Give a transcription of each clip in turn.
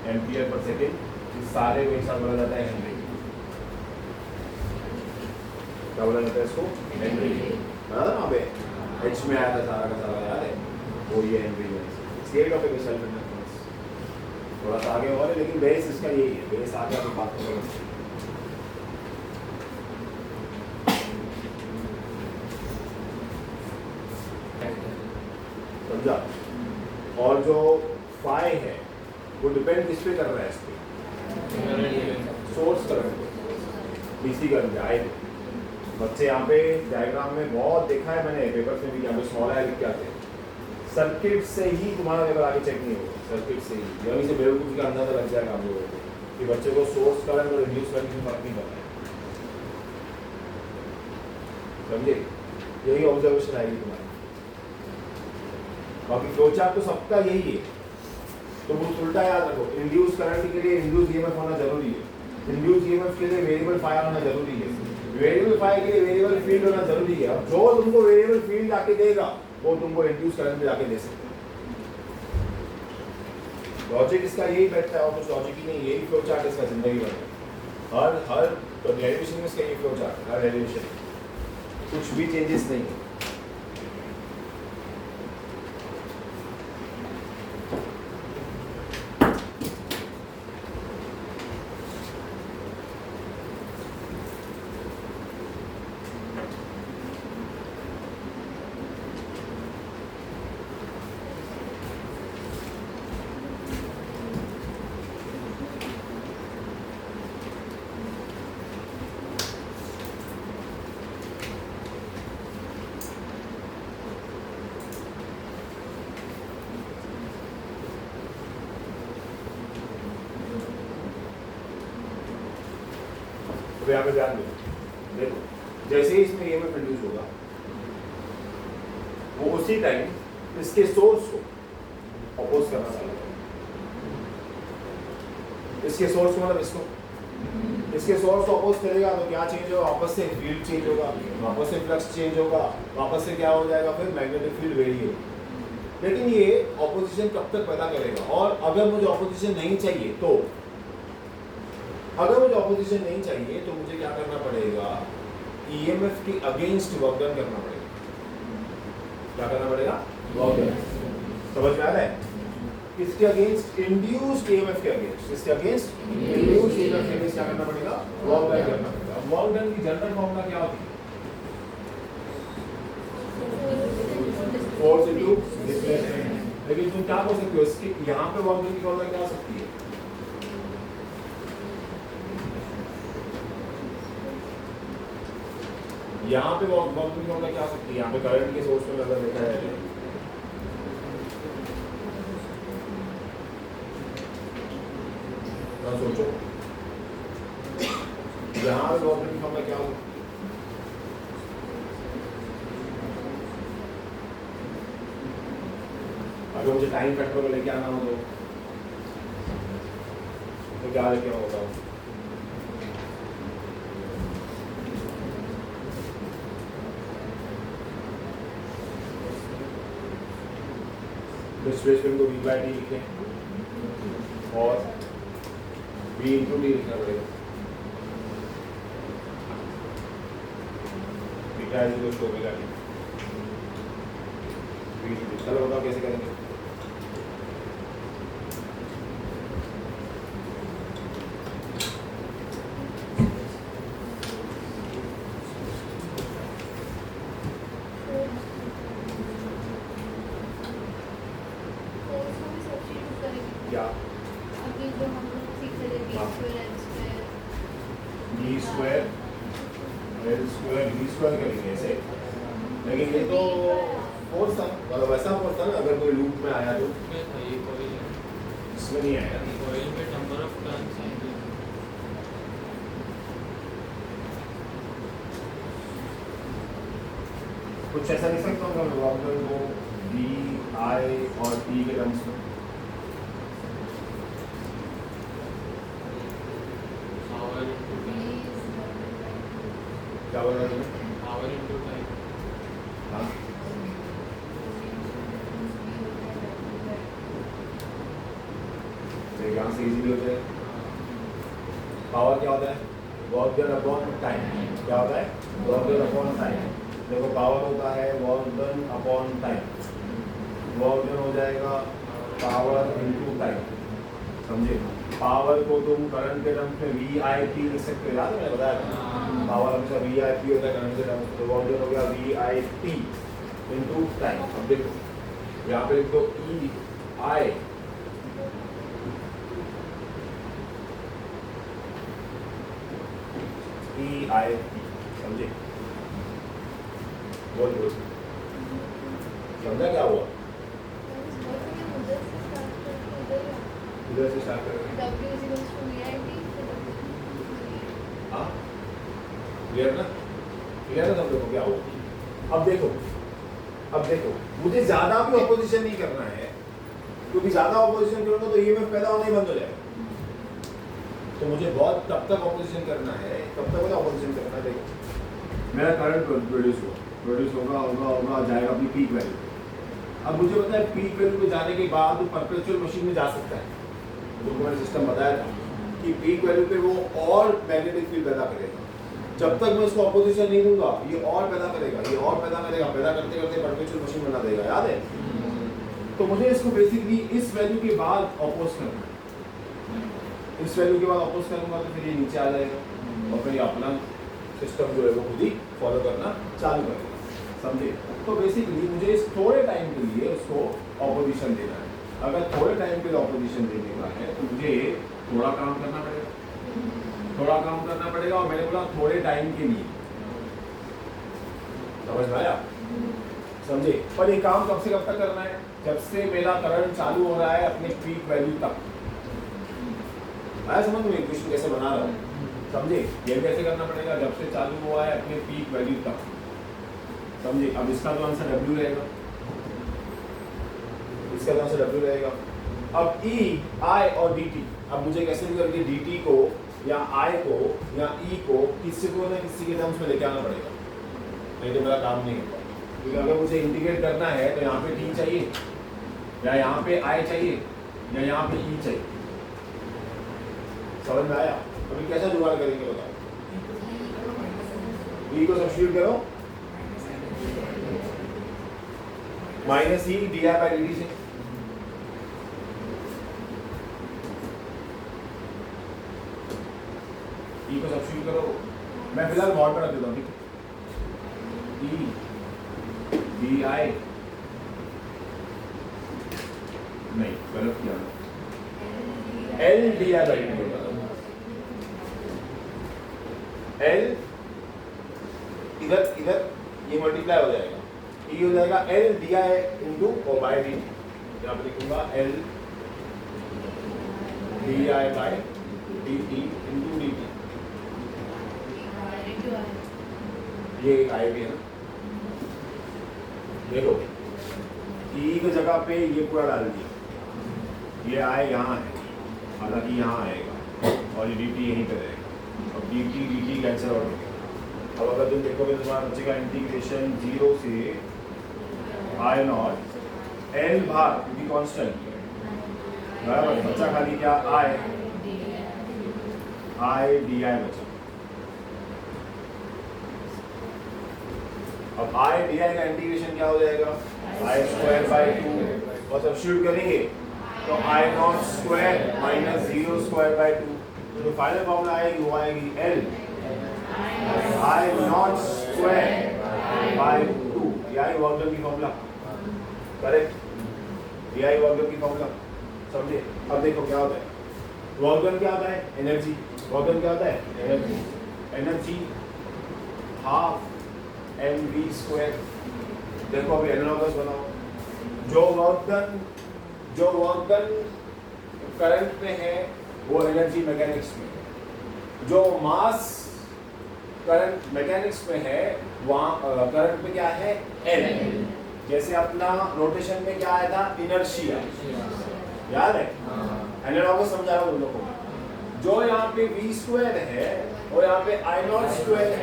Ampere per second, इस सारे को एक साथ बोला जाता है हेनरी। क्या बोला जाता है इसको? हेनरी। बता ना अबे एच में आया था सारा का सारा, याद है? वो ये हेनरी है। Scale of A self inductance थोड़ा सा आगे और है, लेकिन बेस इसका यही है। बेस आगे आप बात करेंगे समझा। और जो फाई है वो डिपेंड किस पे कर रहा है? इस पे सोर्स करंट पे, डीसी करंट पे आए। बच्चे यहाँ पे डायग्राम में बहुत देखा है मैंने, पेपर में भी यहाँ पे स्मॉल है लिख के आते हैं। सर्किट से ही तुम्हारा पेपर आगे चेक नहीं होगा, सर्किट से ही। यहीं से बेवकूफ़ी का अंदाजा लग जाएगा आप लोगों को कि बच्चे को सोर्स करंट और रिड्यूस करंट में फर्क नहीं करना है। समझे? यही ऑब्जर्वेशन आएगी तुम्हारी। बाकी फ्लो चार्ट तो सबका यही है, तो वो उल्टा याद रखो। इंड्यूस करंट के लिए इंड्यूस ईएमएफ होना जरूरी है, इंड्यूस ईएमएफ के लिए वेरिएबल फाई होना जरूरी है, वेरिएबल फाई के लिए वेरिएबल फील्ड होना जरूरी है। अब जो तुमको वेरिएबल फील्ड आके देगा वो तुमको इंड्यूस करंट भी आके दे सकते हैं। लॉजिक इसका यही बैठता है और कुछ लॉजिक ही नहीं, यही फ्लो चार्ट इसका जिंदगी भर। हर डेरिवेशन में इसका यही फ्लो चार्ट, हर डेरिवेशन कुछ भी चेंजेस नहीं है। यहाँ पे ध्यान दो, देखो जैसे ही इसमें ईएमएफ इंड्यूस होगा वो उसी टाइम इसके सोर्स को अपोज करना चालू करेगा। इसके सोर्स को मतलब इसके सोर्स को अपोज करेगा तो क्या चेंज होगा? वापस से फील्ड चेंज होगा, वापस से फ्लक्स चेंज होगा, वापस से क्या हो जाएगा? फिर मैग्नेटिक फील्ड वेरी होगा। लेकिन ये ऑपोजिशन कब तक पैदा करेगा? और अगर मुझे ऑपोजिशन नहीं चाहिए तो मुझे क्या करना पड़ेगा? ईएमएफ के अगेंस्ट वर्क डन करना पड़ेगा। क्या करना पड़ेगा? Work done. समझ में आ रहा है? किसके अगेंस्ट? इंड्यूस्ड ईएमएफ के अगेंस्ट। किसके अगेंस्ट? इंड्यूस्ड ईएमएफ के अगेंस्ट क्या करना पड़ेगा? वर्क डन करना पड़ेगा। अब वर्क डन की जनरल फॉर्मूला क्या होती है? Force into displacement. लेकिन तुम क्या बोल सकते हो इसके यहाँ पे वर्क डन की फॉर्मूला क्या हो सकती है? यहाँ पे वर्क डन की फॉर्मूला क्या हो सकती है? यहाँ पे करंट के सोर्स में अगर देखा जाए तो सोचो यहाँ पे वर्क डन की फॉर्मूला क्या हो सकती है? अगर मुझे टाइम फैक्टर को लेके आना हो तो क्या लेके होगा? डिस्प्लेसमेंट को v बाई डी लिखें और v इंटू डी लिखना पड़ेगा। Beta is equal to omega T. चलो बताओ कैसे करेंगे? क्या? अभी जो हम लोग सीख रहे थे B square L square B square करेंगे ऐसे। लेकिन ये तो फोर्स था, मतलब वैसा फोर्स था ना, अगर कोई लूप में आया तो इसमें नहीं आया। कॉइल में नंबर ऑफ टर्न्स हैं। कुछ ऐसा लिख सकता हूँ मैं को डी आई और टी के टर्म्स में। क्या बोल रहे हैं? Power into time. हाँ तो यहाँ से इजीली हो जाएगा। पावर क्या होता है? Work done upon time. क्या होता है? Work done upon time. देखो पावर होता है work done upon time. Work done हो जाएगा पावर इनटू टाइम। समझे? पावर को तुम करंट के टर्म्स में VIP लिख सकते हो, याद है मैंने बताया था पावर हमेशा VIP होता है करंट के टर्म्स में। तो वर्क डन हो गया VIP इनटू टाइम। अब देखो यहाँ पे लिख दो EI समझे? बोल बोल समझा क्या हुआ? इधर से स्टार्ट करेंगे। हाँ क्लियर ना? क्लियर ना सब लोगों को क्या हुआ? अब देखो मुझे ज्यादा भी ऑपोजिशन नहीं करना है, क्योंकि ज्यादा ऑपोजिशन करूंगा तो EMF पैदा होना ही बंद हो जाएगा। तो मुझे बहुत तब तक ऑपोजिशन करना है, तब तक मुझे ऑपोजिशन करना है। देखो मेरा करंट प्रोड्यूस होगा जाएगा अपनी पीक वैल्यू। अब मुझे पता है पीक वैल्यू पे जाने के बाद परपेचुअल मशीन में जा सकता है। तो मैंने सिस्टम बताया था कि पीक वैल्यू पे वो और मैग्नेटिक फील्ड पैदा करेगा। जब तक मैं इसको ऑपोजिशन नहीं दूंगा ये और पैदा करेगा, ये और पैदा करेगा, पैदा करते करते परपेचुअल मशीन बना देगा। याद है? तो मुझे इसको बेसिकली इस वैल्यू के बाद ऑपोज करना है। इस वैल्यू के बाद ऑपोज करूंगा तो फिर ये नीचे आ जाएगा और फिर ये अपना सिस्टम जो है वो खुद ही फॉलो करना चालू करेगा। समझे? तो बेसिकली मुझे इस थोड़े टाइम के लिए उसको ऑपोजिशन देना है। अगर थोड़े टाइम के लिए ऑपोजिशन देने का है तो मुझे थोड़ा काम करना पड़ेगा और मैंने बोला थोड़े टाइम के लिए। समझ में आया? समझे? पर ये काम कब से कब तक करना है? जब से मेरा करंट चालू हो रहा है अपने पीक वैल्यू तक। आया समझ में इक्वेशन कैसे बना रहा हूँ? समझे? ये कैसे करना पड़ेगा? जब से चालू हुआ है अपने पीक वैल्यू तक। समझे? अब इसका तो आंसर W रहेगा, इसका तो आंसर W रहेगा। अब E, I और DT, अब मुझे कैसे भी करके DT को या I को या E को किसी को ना किसी के टर्म्स में लेके आना पड़ेगा, नहीं तो मेरा काम नहीं होगा। क्योंकि अगर मुझे इंटीग्रेट करना है तो यहाँ पे T चाहिए या यहाँ पे I चाहिए या यहाँ पे E चाहिए। समझ में आया? अभी कैसा जुगाड़ करेंगे बताओ? E को सब्स्टिट्यूट करो -E di/dt से। E को सब्स्टिट्यूट करो, मैं फिलहाल मॉड पर रख देता हूँ, ठीक है? E di नहीं गलत किया, L di/dt होगा। L इधर ये मल्टीप्लाई हो जाएगा, E हो जाएगा L di इंटू और बाय dt। यहाँ पे लिखूंगा L di/dt इंटू dt। ये एक I भी है ना। देखो E की जगह पे ये पूरा डाल दिया, ये I यहाँ है, हालांकि यहाँ आएगा और ये dt यहीं पे रहेगा। अब dt कैंसिल आउट हो गया। अब अगर तुम देखोगे तो तुम्हारा बचेगा इंटीग्रेशन 0 से I0 L भाग क्योंकि कांस्टेंट बराबर बचा खाली क्या I di बचा। अब I di का इंटीग्रेशन क्या हो जाएगा? I²/2 और सब्स्टिट्यूट करेंगे तो I0² - 0²/2। तो फाइनल फॉर्मूला आएगी वो आएगी L I0² by 2। यही वर्क डन की फॉर्मूला, करेक्ट? यही वर्क डन की फॉर्मूला। समझे? अब देखो क्या होता है वर्क डन, क्या होता है? एनर्जी। वर्क डन क्या होता है? Energy half mv²। देखो अभी एनालॉगस बनाओ, जो वर्क डन करंट में है वो एनर्जी मैकेनिक्स में है। जो मास करंट मैकेनिक्स में है वहाँ करंट में क्या है? L। जैसे अपना रोटेशन में क्या आया था? इनर्शिया, याद है? एनालॉगस समझा रहा हूँ तुम लोगों को। जो यहाँ पे v² है और यहाँ पे I0²।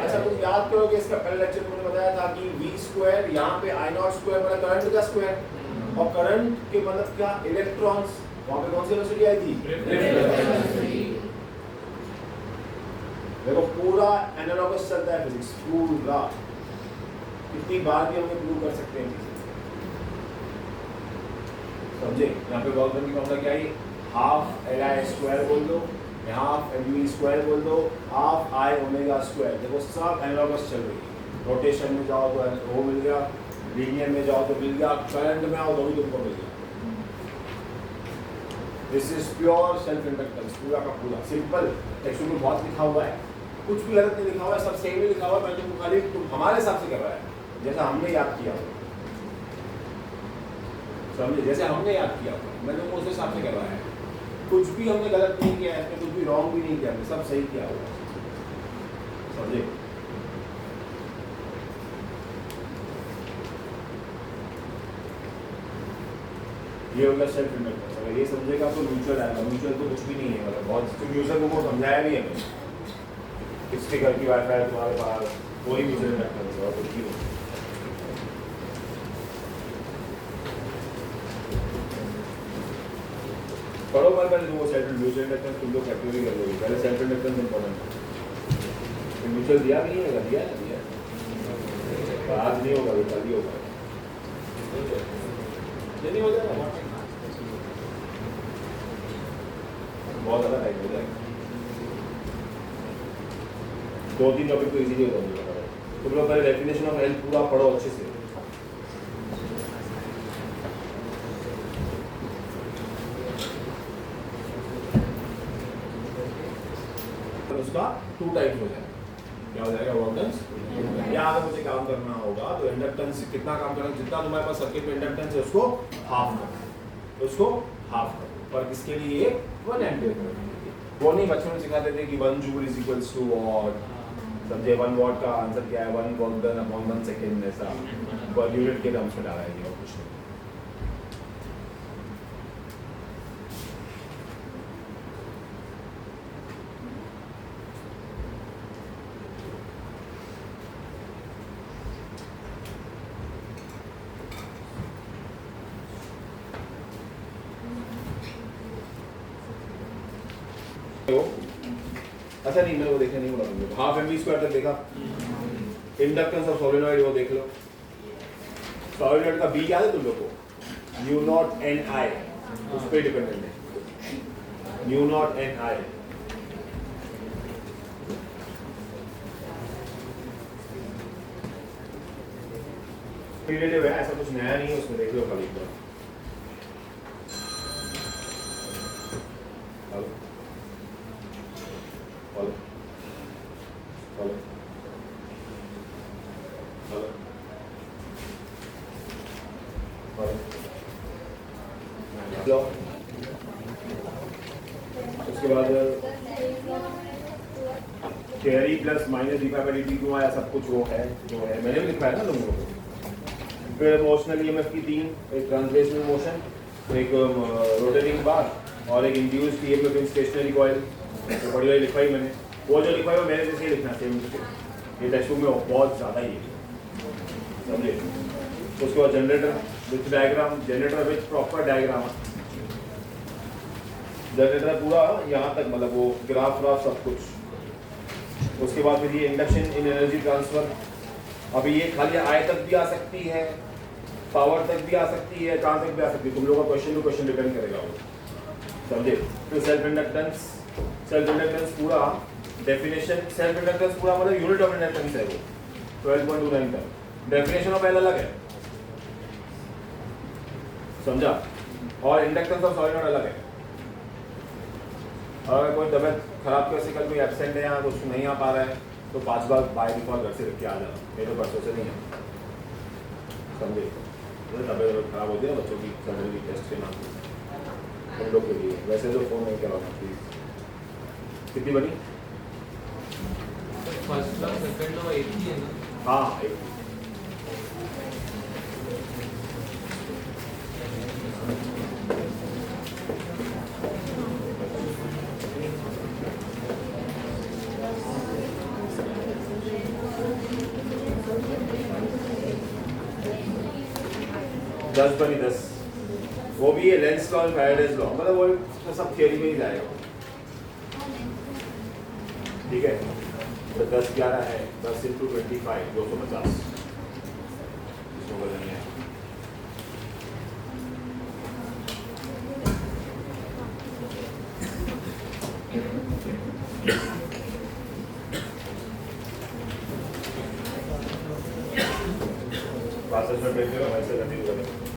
अच्छा तुम याद करोगे इसका पहले लेक्चर में मैंने बताया था कि v² यहाँ पे I0² मतलब करंट का स्क्वायर, और करंट के मतलब क्या? इलेक्ट्रॉन्स। वहां पे कौन सी वेलोसिटी आई थी? देखो पूरा एनालॉगस चलता है फिजिक्स, पूरा कितनी बार भी हम प्रूव कर सकते हैं चीजें, समझे? यहाँ पे वर्क डन की फॉर्मूला क्या है? हाफ एल आई स्क्वायर बोल दो, हाफ एम वी स्क्वायर बोल दो, हाफ आई ओमेगा स्क्वायर। देखो सब एनालॉगस चल रही है। रोटेशन में जाओ तो वो मिल गया, लीनियर में जाओ तो मिल गया, करंट में आओ तो भी तुमको मिल गया। This is pure self inductance, पूरा का पूरा सिंपल। टेक्स्ट में बहुत लिखा हुआ है, कुछ भी गलत नहीं लिखा हुआ है, सब सेम ही लिखा हुआ है। मैं तुमको खाली तुम हमारे हिसाब से कर रहा है, जैसा हमने याद किया हो, समझे? जैसे हमने याद किया हो, मैं तुमको उस हिसाब से कर रहा है। कुछ भी हमने गलत नहीं किया है, इसमें कुछ भी रॉन्ग भी नहीं किया, हमने सब सही किया हुआ, समझे? ये होगा सेल्फ इंडक्टेंस। अगर ये समझेगा तो म्यूचुअल आएगा। म्यूचुअल तो कुछ भी नहीं है, मतलब बहुत म्यूचुअल को समझाया भी है मैंने। किसके घर की वाईफाई है तुम्हारे पास, कोई म्यूचुअल इंडक्टेंस है और कुछ भी नहीं। पढ़ो मत पहले तुमको सेल्फ म्यूचुअल इंडक्टेंस तुम लोग कैटेगरी कर लोगे। पहले सेल्फ इंडक्टेंस इंपॉर्टेंट है। म्यूचुअल दिया भी नहीं है, दिया आज नहीं होगा, कल ही होगा, नहीं हो जाएगा, बहुत ज़्यादा टाइम हो जाएगा। 2-3 टॉपिक तो इजीली हो जाएगा। तुम लोग पहले डेफिनेशन ऑफ हेल्थ पूरा पढ़ो अच्छे से। उसका 2 टाइप्स हो जाएगा। क्या हो जाएगा? Work done. या अगर मुझे काम करना होगा तो इंडक्टेंस कितना काम करना, जितना तुम्हारे पास सर्किट में इंडक्टेंस है उसको हाफ करो, उसको हाफ करो। पर किसके लिए? 1 एम्पियर। वो नहीं बच्चों में सिखाते थे कि 1 joule is equals to watt, समझे? 1 वॉट का आंसर क्या है? 1 वर्क डन अपॉन 1 सेकेंड। ऐसा पर यूनिट के टर्म्स में डाला है और कुछ नहीं। अच्छा नहीं, मैं वो देखने नहीं बोला। हाफ एम वी स्क्वायर तक देखा। इंडक्टेंस ऑफ सोलेनॉइड वो देख लो। सोलेनॉइड का बी याद है तुम लोग को? न्यू नॉट एन आई, उस पर डिपेंडेंट है। New not an I relative है, ऐसा कुछ नया नहीं है उसमें। देख लो कभी तो उसके बाद थियरी प्लस माइनस डिफाइबिलिटी को आया सब कुछ वो है जो है, मैंने भी लिखा है ना लोगों को। फिर इमोशनल ईएमएफ की 3, एक ट्रांसलेशनल मोशन, एक रोटेटिंग बार और एक induced EMF in stationary coil. तो बढ़िया लिखा ही मैंने, वो जो लिखा है वो मेरे जैसे ही लिखना सेम। ये टेक्स्ट बुक में बहुत ज़्यादा ही है, समझे? उसके बाद generator with diagram, generator with proper diagram, generator पूरा यहाँ तक, मतलब वो ग्राफ सब कुछ। उसके बाद फिर ये इंडक्शन इन एनर्जी ट्रांसफर। अभी ये खाली आय तक भी आ सकती है, पावर तक भी आ सकती है, कहाँ तक भी आ सकती है, तुम लोगों का क्वेश्चन टू क्वेश्चन डिपेंड करेगा वो, समझे? फिर सेल्फ इंडक्टेंस, सेल्फ इंडक्टेंस पूरा डेफिनेशन, सेल्फ इंडक्टेंस पूरा मतलब यूनिट ऑफ इंडक्टेंस है वो 12.29 तक। डेफिनेशन ऑफ एल अलग है, समझा? और इंडक्टेंस ऑफ सॉलिनॉइड अलग है। अगर कोई तबियत खराब कैसे, कल कोई एब्सेंट है या कुछ नहीं आ पा रहा है तो 5 बार बाय डिफॉल्ट घर से रख के आ जाना, नहीं तो परसों से नहीं है, समझे? तो तबियत खराब होती है ना बच्चों की, सर्जरी टेस्ट के नाम उन लोग के लिए। वैसे तो फोन नहीं करवाना प्लीज। कितनी बनी? फर्स्ट का सेकंड और एक ही है ना? हाँ, एक। दस बनी 10। वो भी है लेंस लॉ और फैराडेज लॉ, मतलब वो सब थियरी में ही जाएगा। ठीक है, तो 10 11 है, 10 इंटू 25 250 इसको बदलना है। प्रोसेस में बैठे हो वैसे कंटिन्यू करें।